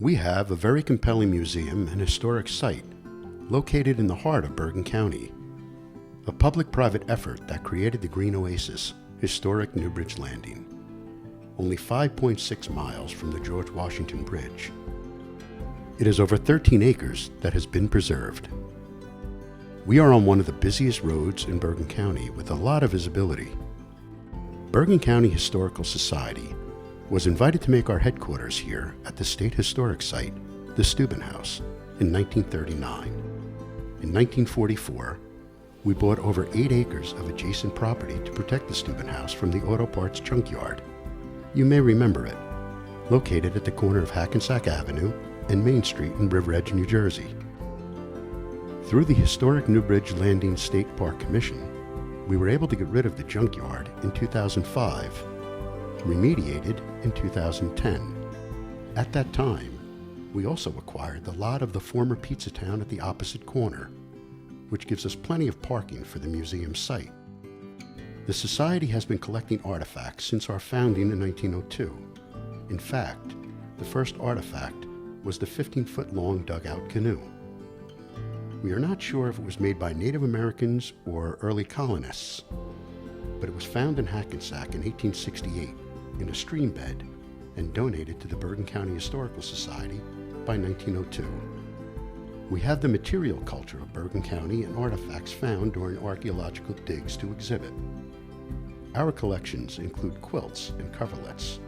We have a very compelling museum and historic site located in the heart of Bergen County, a public-private effort that created the Green Oasis, historic Newbridge Landing, only 5.6 miles from the George Washington Bridge. It is over 13 acres that has been preserved. We are on one of the busiest roads in Bergen County with a lot of visibility. Bergen County Historical Society was invited to make our headquarters here at the State Historic Site, the Steuben House, in 1939. In 1944, we bought over 8 acres of adjacent property to protect the Steuben House from the auto parts junkyard. You may remember it, located at the corner of Hackensack Avenue and Main Street in River Edge, New Jersey. Through the historic Newbridge Landing State Park Commission, we were able to get rid of the junkyard in 2005, remediated in 2010. At that time, we also acquired the lot of the former Pizza Town at the opposite corner, which gives us plenty of parking for the museum site. The Society has been collecting artifacts since our founding in 1902. In fact, the first artifact was the 15-foot-long dugout canoe. We are not sure if it was made by Native Americans or early colonists, but it was found in Hackensack in 1868 in a stream bed and donated to the Bergen County Historical Society by 1902. We have the material culture of Bergen County and artifacts found during archaeological digs to exhibit. Our collections include quilts and coverlets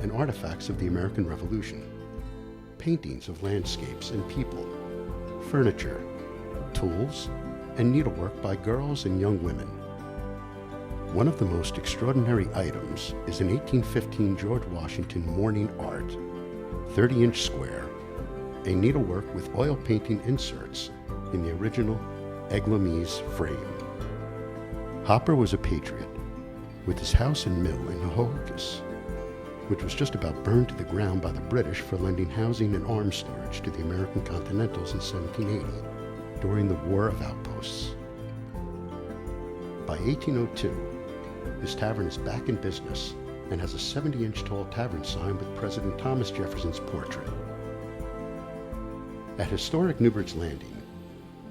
and artifacts of the American Revolution, paintings of landscapes and people, furniture, tools, and needlework by girls and young women. One of the most extraordinary items is an 1815 George Washington morning art, 30-inch square, a needlework with oil painting inserts in the original Eglamise frame. Hopper was a patriot, with his house and mill in Hohokus, which was just about burned to the ground by the British for lending housing and arms storage to the American Continentals in 1780 during the War of Outposts. By 1802, his tavern is back in business and has a 70-inch tall tavern sign with President Thomas Jefferson's portrait. At historic Newbridge Landing,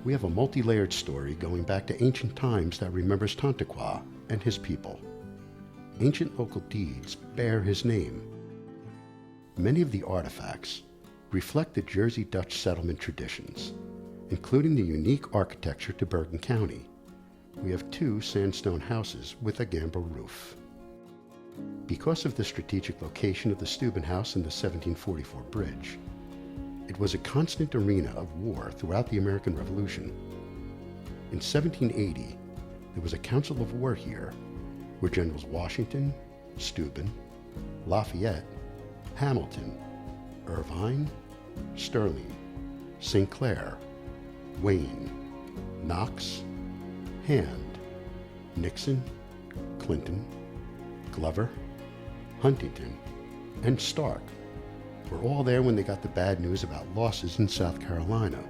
we have a multi-layered story going back to ancient times that remembers Tontoqua and his people. Ancient local deeds bear his name. Many of the artifacts reflect the Jersey Dutch settlement traditions, including the unique architecture to Bergen County. We have 2 sandstone houses with a gambrel roof. Because of the strategic location of the Steuben House and the 1744 bridge, it was a constant arena of war throughout the American Revolution. In 1780, there was a council of war here, where Generals Washington, Steuben, Lafayette, Hamilton, Irvine, Sterling, St. Clair, Wayne, Knox, Hand, Nixon, Clinton, Glover, Huntington, and Stark were all there when they got the bad news about losses in South Carolina.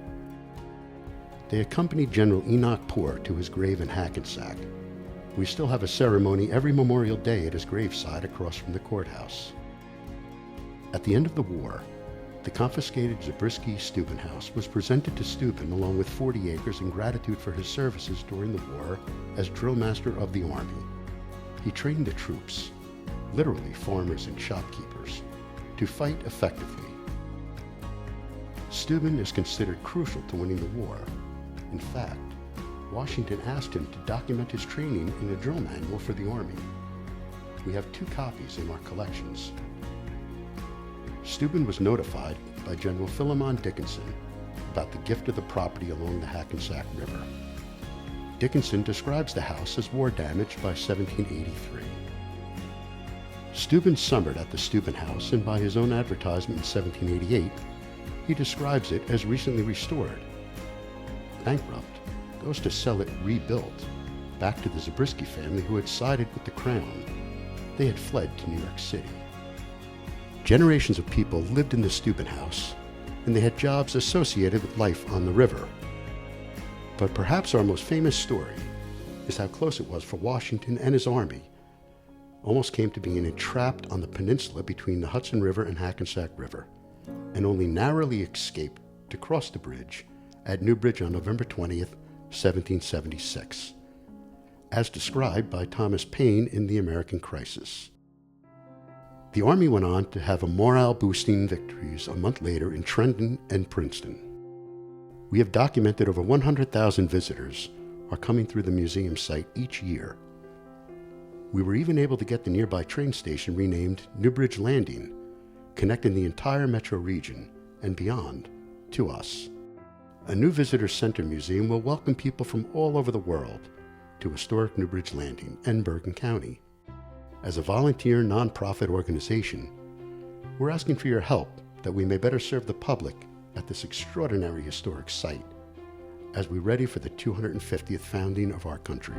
They accompanied General Enoch Poor to his grave in Hackensack. We still have a ceremony every Memorial Day at his graveside across from the courthouse. At the end of the war, the confiscated Zabriskie Steuben House was presented to Steuben along with 40 acres in gratitude for his services during the war as drill master of the Army. He trained the troops, literally farmers and shopkeepers, to fight effectively. Steuben is considered crucial to winning the war. In fact, Washington asked him to document his training in a drill manual for the Army. We have 2 copies in our collections. Steuben was notified by General Philemon Dickinson about the gift of the property along the Hackensack River. Dickinson describes the house as war damaged by 1783. Steuben summered at the Steuben House, and by his own advertisement in 1788, he describes it as recently restored. Bankrupt, goes to sell it rebuilt, back to the Zabriskie family who had sided with the Crown. They had fled to New York City. Generations of people lived in the Steuben House, and they had jobs associated with life on the river. But perhaps our most famous story is how close it was for Washington and his army. Almost came to being entrapped on the peninsula between the Hudson River and Hackensack River, and only narrowly escaped to cross the bridge at Newbridge on November 20th, 1776, as described by Thomas Paine in The American Crisis. The Army went on to have a morale-boosting victories a month later in Trenton and Princeton. We have documented over 100,000 visitors are coming through the museum site each year. We were even able to get the nearby train station renamed Newbridge Landing, connecting the entire metro region and beyond to us. A new visitor center museum will welcome people from all over the world to historic Newbridge Landing and Bergen County. As a volunteer nonprofit organization, we're asking for your help that we may better serve the public at this extraordinary historic site as we ready for the 250th founding of our country.